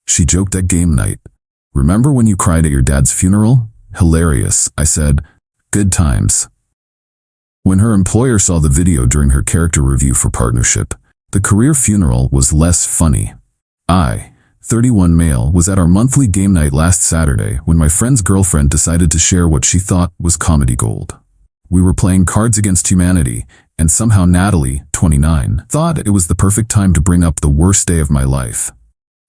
She joked at game night. Remember when you cried at your dad's funeral? Hilarious, I said. Good times. When her employer saw the video during her character review for Partnership, the career funeral was less funny. I, 31 male, was at our monthly game night last Saturday when my friend's girlfriend decided to share what she thought was comedy gold. We were playing Cards Against Humanity, and somehow Natalie, 29, thought it was the perfect time to bring up the worst day of my life.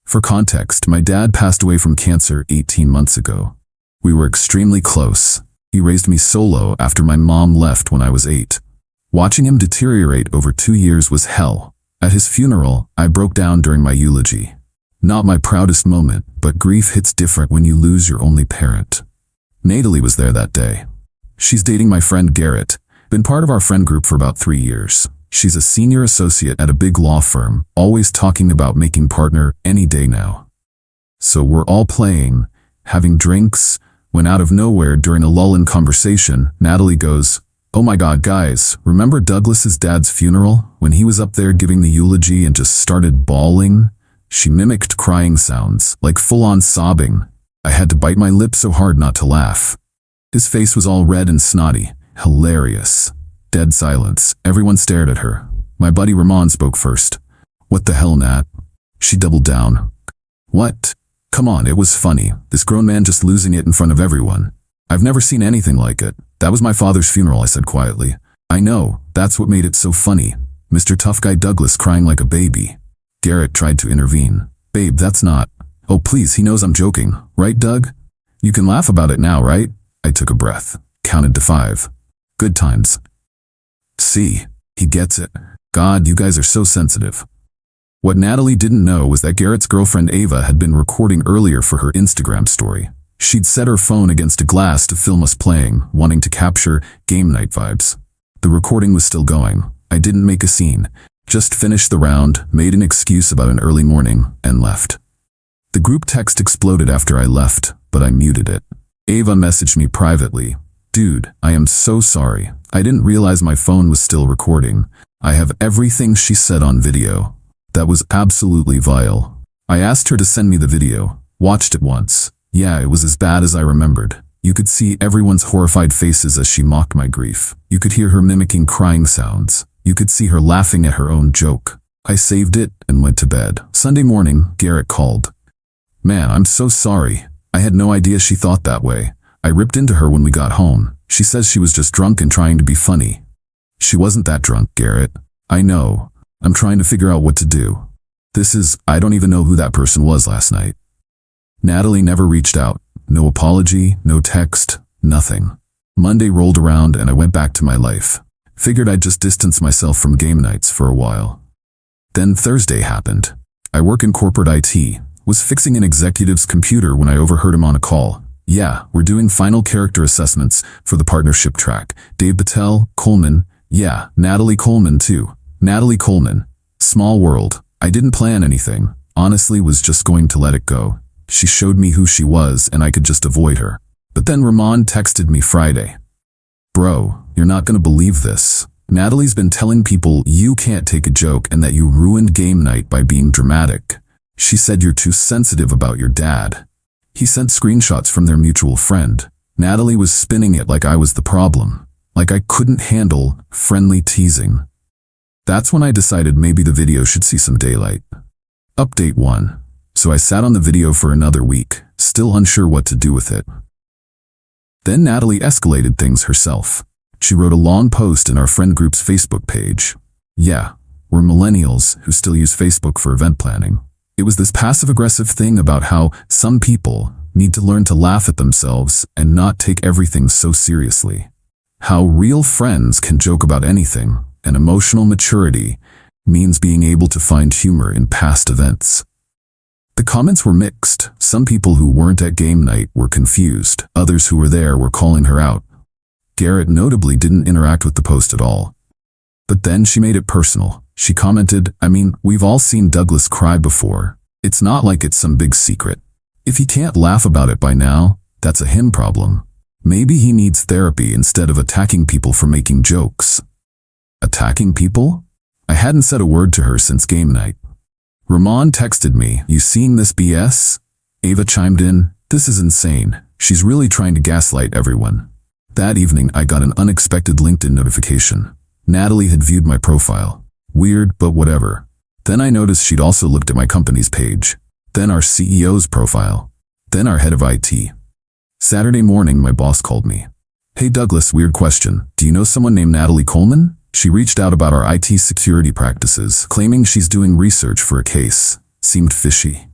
For context, my dad passed away from cancer 18 months ago. We were extremely close. He raised me solo after my mom left when I was 8. Watching him deteriorate over 2 years was hell. At his funeral, I broke down during my eulogy. Not my proudest moment, but grief hits different when you lose your only parent. Natalie was there that day. She's dating my friend Garrett, been part of our friend group for about 3 years. She's a senior associate at a big law firm, always talking about making partner any day now. So we're all playing, having drinks, when out of nowhere during a lull in conversation, Natalie goes, "Oh my God, guys, remember Douglas's dad's funeral? When he was up there giving the eulogy and just started bawling?" She mimicked crying sounds, like full-on sobbing. I had to bite my lip so hard not to laugh. His face was all red and snotty. Hilarious. Dead silence. Everyone stared at her. My buddy Ramon spoke first. "What the hell, Nat?" She doubled down. "What? Come on, it was funny. This grown man just losing it in front of everyone. I've never seen anything like it. That was my father's funeral," I said quietly. "I know, that's what made it so funny. Mr. Tough Guy Douglas crying like a baby." Garrett tried to intervene. "Babe, that's not..." "Oh please, he knows I'm joking. Right, Doug? You can laugh about it now, right?" I took a breath, counted to 5. Good times. See, he gets it. God, you guys are so sensitive. What Natalie didn't know was that Garrett's girlfriend Ava had been recording earlier for her Instagram story. She'd set her phone against a glass to film us playing, wanting to capture game night vibes. The recording was still going. I didn't make a scene, just finished the round, made an excuse about an early morning, and left. The group text exploded after I left, but I muted it. Ava messaged me privately. "Dude, I am so sorry. I didn't realize my phone was still recording. I have everything she said on video. That was absolutely vile." I asked her to send me the video. Watched it once. Yeah, it was as bad as I remembered. You could see everyone's horrified faces as she mocked my grief. You could hear her mimicking crying sounds. You could see her laughing at her own joke. I saved it and went to bed. Sunday morning, Garrett called. "Man, I'm so sorry. I had no idea she thought that way. I ripped into her when we got home. She says she was just drunk and trying to be funny." "She wasn't that drunk, Garrett. I know. I'm trying to figure out what to do. I don't even know who that person was last night." Natalie never reached out. No apology, no text, nothing. Monday rolled around and I went back to my life. Figured I'd just distance myself from game nights for a while. Then Thursday happened. I work in corporate IT. Was fixing an executive's computer when I overheard him on a call. "Yeah, we're doing final character assessments for the Partnership track. Dave Patel, Coleman." "Yeah, Natalie Coleman too. Natalie Coleman." Small world. I didn't plan anything. Honestly, was just going to let it go. She showed me who she was and I could just avoid her. But then Ramon texted me Friday. "Bro, you're not gonna believe this. Natalie's been telling people you can't take a joke and that you ruined game night by being dramatic. She said you're too sensitive about your dad." He sent screenshots from their mutual friend. Natalie was spinning it like I was the problem. Like I couldn't handle friendly teasing. That's when I decided maybe the video should see some daylight. Update 1. So I sat on the video for another week, still unsure what to do with it. Then Natalie escalated things herself. She wrote a long post in our friend group's Facebook page. Yeah, we're millennials who still use Facebook for event planning. It was this passive-aggressive thing about how some people need to learn to laugh at themselves and not take everything so seriously. How real friends can joke about anything, and emotional maturity means being able to find humor in past events. The comments were mixed. Some people who weren't at game night were confused. Others who were there were calling her out. Garrett notably didn't interact with the post at all. But then she made it personal. She commented, "I mean, we've all seen Douglas cry before. It's not like it's some big secret. If he can't laugh about it by now, that's a him problem. Maybe he needs therapy instead of attacking people for making jokes." Attacking people? I hadn't said a word to her since game night. Ramon texted me, "You seeing this BS?" Ava chimed in, "This is insane. She's really trying to gaslight everyone." That evening, I got an unexpected LinkedIn notification. Natalie had viewed my profile. Weird, but whatever. Then I noticed she'd also looked at my company's page. Then our CEO's profile. Then our head of IT. Saturday morning, my boss called me. "Hey Douglas, weird question. Do you know someone named Natalie Coleman? She reached out about our IT security practices, claiming she's doing research for a case. Seemed fishy."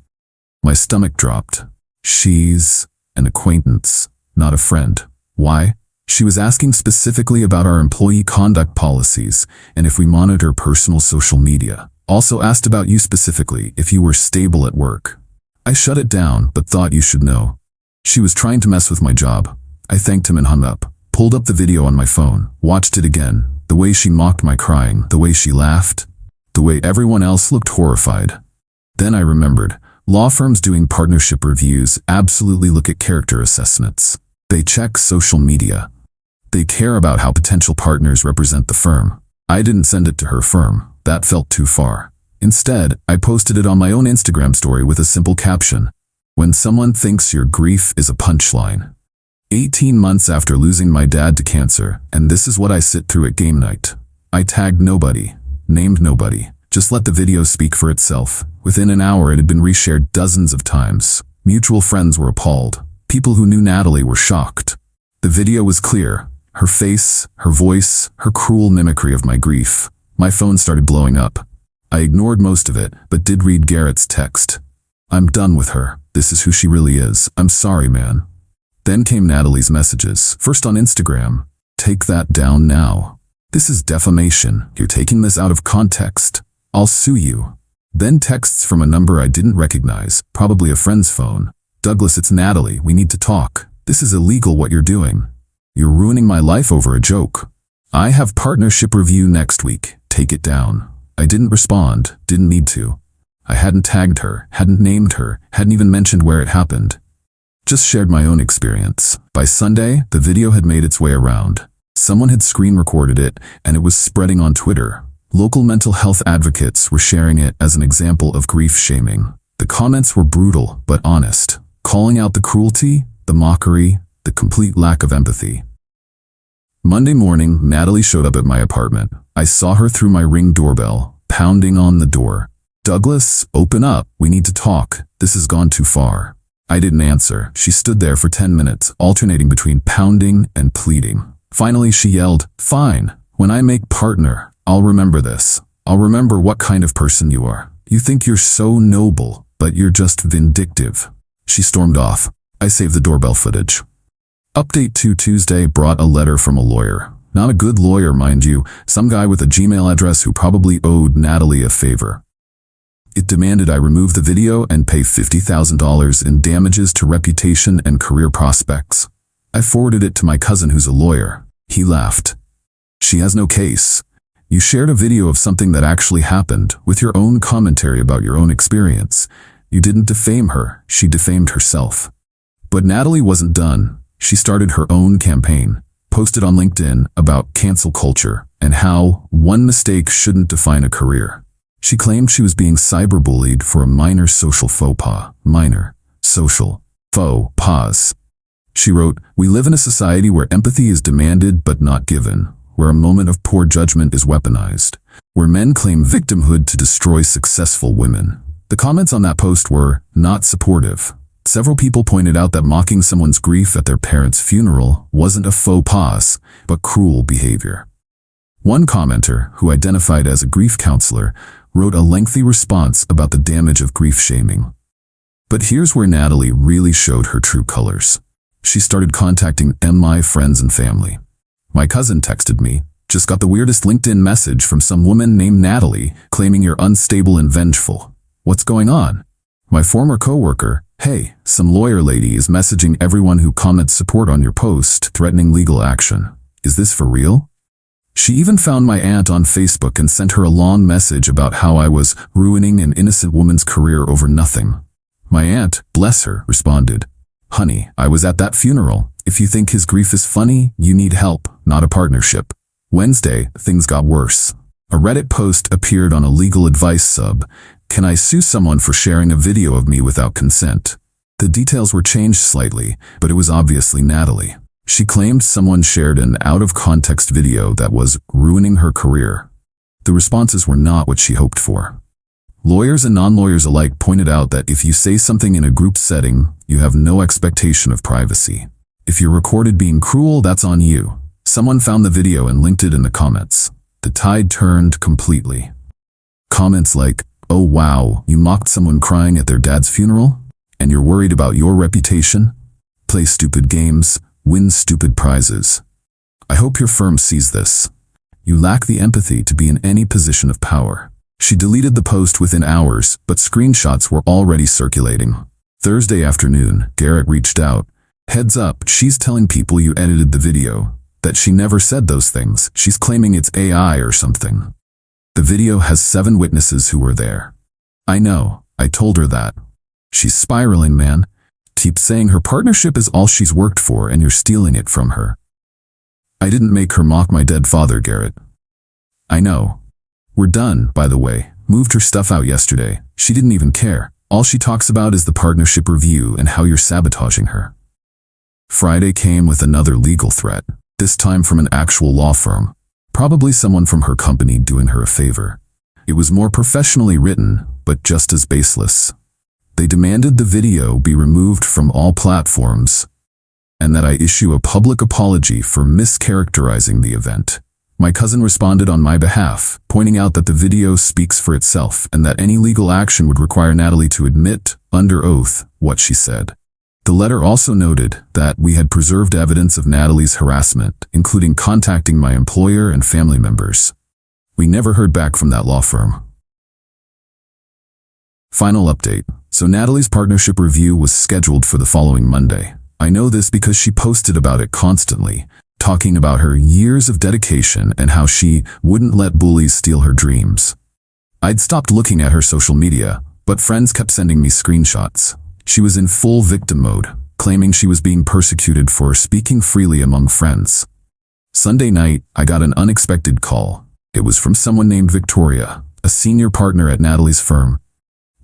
My stomach dropped. She's an acquaintance, not a friend. Why? She was asking specifically about our employee conduct policies and if we monitor personal social media. Also asked about you specifically, if you were stable at work. I shut it down, but thought you should know. She was trying to mess with my job. I thanked him and hung up. Pulled up the video on my phone, watched it again. The way she mocked my crying, the way she laughed, the way everyone else looked horrified. Then I remembered, law firms doing partnership reviews absolutely look at character assessments. They check social media. They care about how potential partners represent the firm. I didn't send it to her firm. That felt too far. Instead, I posted it on my own Instagram story with a simple caption. "When someone thinks your grief is a punchline." 18 months after losing my dad to cancer, and this is what I sit through at game night. I tagged nobody, named nobody, just let the video speak for itself. Within an hour it had been reshared dozens of times. Mutual friends were appalled. People who knew Natalie were shocked. The video was clear. Her face, her voice, her cruel mimicry of my grief. My phone started blowing up. I ignored most of it, but did read Garrett's text. "I'm done with her. This is who she really is. I'm sorry, man." Then came Natalie's messages, first on Instagram. "Take that down now. This is defamation. You're taking this out of context. I'll sue you." Then texts from a number I didn't recognize, probably a friend's phone. "Douglas, it's Natalie. We need to talk. This is illegal what you're doing. You're ruining my life over a joke. I have partnership review next week. Take it down." I didn't respond, didn't need to. I hadn't tagged her, hadn't named her, hadn't even mentioned where it happened. Just shared my own experience. By Sunday, the video had made its way around. Someone had screen recorded it, and it was spreading on Twitter. Local mental health advocates were sharing it as an example of grief shaming. The comments were brutal, but honest, calling out the cruelty, the mockery, the complete lack of empathy. Monday morning, Natalie showed up at my apartment. I saw her through my Ring doorbell, pounding on the door. "Douglas, open up. We need to talk. This has gone too far." I didn't answer. She stood there for 10 minutes, alternating between pounding and pleading. Finally, she yelled, "Fine. When I make partner, I'll remember this. I'll remember what kind of person you are. You think you're so noble, but you're just vindictive." She stormed off. I saved the doorbell footage. Update 2 Tuesday brought a letter from a lawyer. Not a good lawyer, mind you, some guy with a Gmail address who probably owed Natalie a favor. It demanded I remove the video and pay $50,000 in damages to reputation and career prospects. I forwarded it to my cousin who's a lawyer. He laughed. "She has no case. You shared a video of something that actually happened, with your own commentary about your own experience. You didn't defame her, she defamed herself." But Natalie wasn't done. She started her own campaign, posted on LinkedIn about cancel culture and how one mistake shouldn't define a career. She claimed she was being cyberbullied for a minor social faux pas. Minor social faux pas. She wrote, "We live in a society where empathy is demanded but not given, where a moment of poor judgment is weaponized, where men claim victimhood to destroy successful women." The comments on that post were not supportive. Several people pointed out that mocking someone's grief at their parents' funeral wasn't a faux pas, but cruel behavior. One commenter, who identified as a grief counselor, wrote a lengthy response about the damage of grief shaming. But here's where Natalie really showed her true colors. She started contacting my friends and family. My cousin texted me, "Just got the weirdest LinkedIn message from some woman named Natalie claiming you're unstable and vengeful. What's going on?" My former coworker, "Hey, some lawyer lady is messaging everyone who comments support on your post, threatening legal action. Is this for real?" She even found my aunt on Facebook and sent her a long message about how I was ruining an innocent woman's career over nothing. My aunt, bless her, responded, "Honey, I was at that funeral. If you think his grief is funny, you need help, not a partnership." Wednesday, things got worse. A Reddit post appeared on a legal advice sub, Can I sue someone for sharing a video of me without consent? The details were changed slightly, but it was obviously Natalie. She claimed someone shared an out-of-context video that was ruining her career. The responses were not what she hoped for. Lawyers and non-lawyers alike pointed out that if you say something in a group setting, you have no expectation of privacy. If you're recorded being cruel, that's on you. Someone found the video and linked it in the comments. The tide turned completely. Comments like, "Oh wow, you mocked someone crying at their dad's funeral? And you're worried about your reputation? Play stupid games, win stupid prizes. I hope your firm sees this. You lack the empathy to be in any position of power." She deleted the post within hours, but screenshots were already circulating. Thursday afternoon, Garrett reached out. "Heads up, she's telling people you edited the video. That she never said those things. She's claiming it's AI or something. The video has 7 witnesses who were there." "I know, I told her that." "She's spiraling, man. Keep saying her partnership is all she's worked for and you're stealing it from her." "I didn't make her mock my dead father, Garrett." "I know. We're done, by the way. Moved her stuff out yesterday. She didn't even care. All she talks about is the partnership review and how you're sabotaging her." Friday came with another legal threat, this time from an actual law firm. Probably someone from her company doing her a favor. It was more professionally written, but just as baseless. They demanded the video be removed from all platforms, and that I issue a public apology for mischaracterizing the event. My cousin responded on my behalf, pointing out that the video speaks for itself and that any legal action would require Natalie to admit, under oath, what she said. The letter also noted that we had preserved evidence of Natalie's harassment, including contacting my employer and family members. We never heard back from that law firm. Final update. So Natalie's partnership review was scheduled for the following Monday. I know this because she posted about it constantly, talking about her years of dedication and how she wouldn't let bullies steal her dreams. I'd stopped looking at her social media, but friends kept sending me screenshots. She was in full victim mode, claiming she was being persecuted for speaking freely among friends. Sunday night, I got an unexpected call. It was from someone named Victoria, a senior partner at Natalie's firm.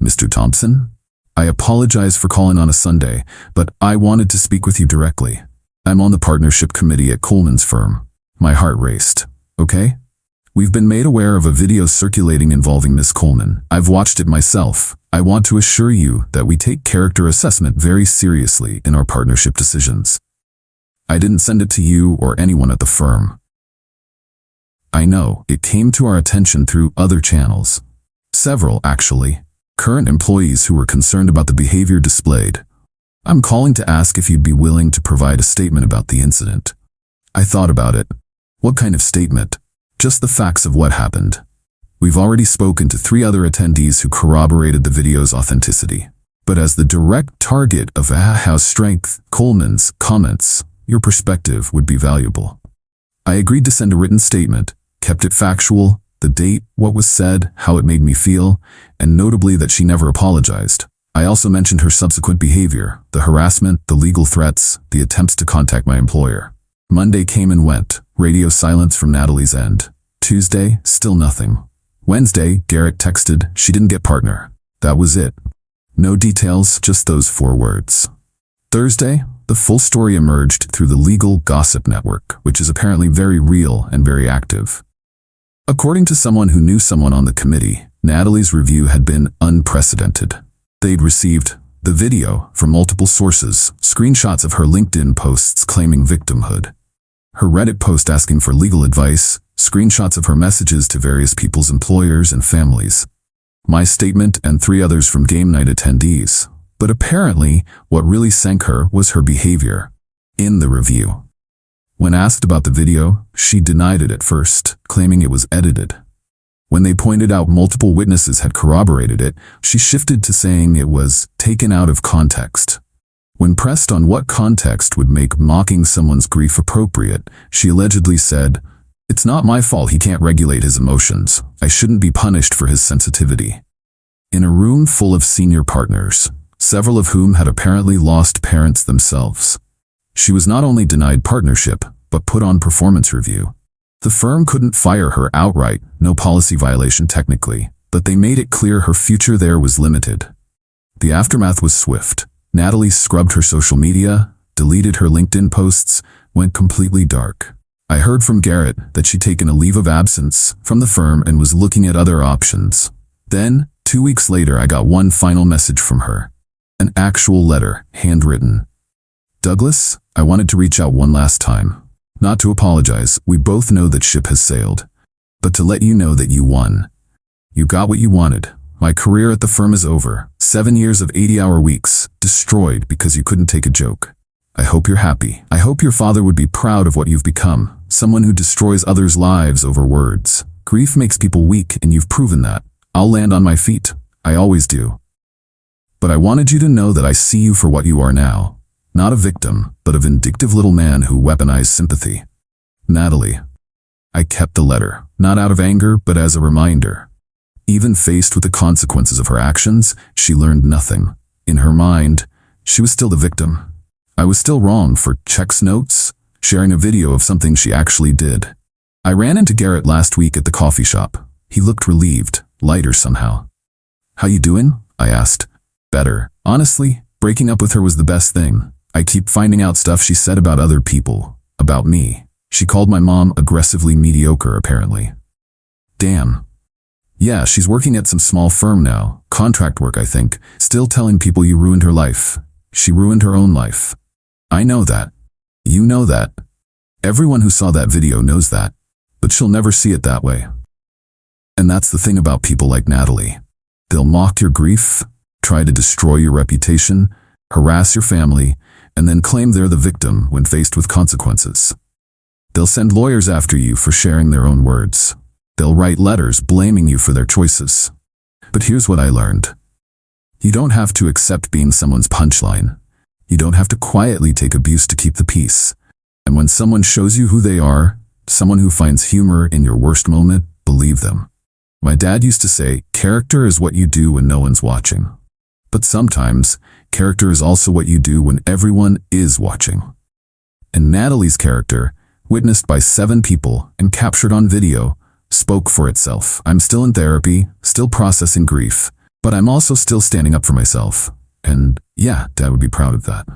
"Mr. Thompson? I apologize for calling on a Sunday, but I wanted to speak with you directly. I'm on the partnership committee at Coleman's firm." My heart raced. "Okay? We've been made aware of a video circulating involving Miss Coleman. I've watched it myself. I want to assure you that we take character assessment very seriously in our partnership decisions. I didn't send it to you or anyone at the firm. I know, it came to our attention through other channels. Several, actually. Current employees who were concerned about the behavior displayed. I'm calling to ask if you'd be willing to provide a statement about the incident." I thought about it. What kind of statement? Just the facts of what happened. We've already spoken to 3 other attendees who corroborated the video's authenticity. But as the direct target of House Strength, Coleman's comments, your perspective would be valuable. I agreed to send a written statement, kept it factual, the date, what was said, how it made me feel, and notably that she never apologized. I also mentioned her subsequent behavior, the harassment, the legal threats, the attempts to contact my employer. Monday came and went, radio silence from Natalie's end. Tuesday, still nothing. Wednesday, Garrett texted, she didn't get partner. That was it. No details, just those 4 words. Thursday, the full story emerged through the legal gossip network, which is apparently very real and very active. According to someone who knew someone on the committee, Natalie's review had been unprecedented. They'd received the video from multiple sources, screenshots of her LinkedIn posts claiming victimhood, her Reddit post asking for legal advice, screenshots of her messages to various people's employers and families, my statement and 3 others from game night attendees. But apparently, what really sank her was her behavior in the review. When asked about the video, she denied it at first, claiming it was edited. When they pointed out multiple witnesses had corroborated it, she shifted to saying it was taken out of context. When pressed on what context would make mocking someone's grief appropriate, she allegedly said, "It's not my fault he can't regulate his emotions. I shouldn't be punished for his sensitivity." In a room full of senior partners, several of whom had apparently lost parents themselves, she was not only denied partnership, but put on performance review. The firm couldn't fire her outright, no policy violation technically, but they made it clear her future there was limited. The aftermath was swift. Natalie scrubbed her social media, deleted her LinkedIn posts, went completely dark. I heard from Garrett that she'd taken a leave of absence from the firm and was looking at other options. Then, 2 weeks later, I got one final message from her. An actual letter, handwritten. Douglas, I wanted to reach out one last time. Not to apologize, we both know that ship has sailed. But to let you know that you won. You got what you wanted. My career at the firm is over. 7 years of 80-hour weeks, destroyed because you couldn't take a joke. I hope you're happy. I hope your father would be proud of what you've become. Someone who destroys others' lives over words. Grief makes people weak, and you've proven that. I'll land on my feet. I always do. But I wanted you to know that I see you for what you are now. Not a victim, but a vindictive little man who weaponized sympathy. Natalie. I kept the letter, not out of anger, but as a reminder. Even faced with the consequences of her actions, she learned nothing. In her mind, she was still the victim. I was still wrong for checks notes, sharing a video of something she actually did. I ran into Garrett last week at the coffee shop. He looked relieved, lighter somehow. How you doing? I asked. Better. Honestly, breaking up with her was the best thing. I keep finding out stuff she said about other people, about me. She called my mom aggressively mediocre, apparently. Damn. Yeah, she's working at some small firm now, contract work I think, still telling people you ruined her life. She ruined her own life. I know that. You know that. Everyone who saw that video knows that. But she'll never see it that way. And that's the thing about people like Natalie. They'll mock your grief, try to destroy your reputation, harass your family, and then claim they're the victim when faced with consequences. They'll send lawyers after you for sharing their own words. They'll write letters blaming you for their choices. But here's what I learned. You don't have to accept being someone's punchline. You don't have to quietly take abuse to keep the peace. And when someone shows you who they are, someone who finds humor in your worst moment, believe them. My dad used to say, character is what you do when no one's watching. But sometimes, character is also what you do when everyone is watching. And Natalie's character, witnessed by 7 people and captured on video, spoke for itself. I'm still in therapy, still processing grief, but I'm also still standing up for myself. And yeah, Dad would be proud of that.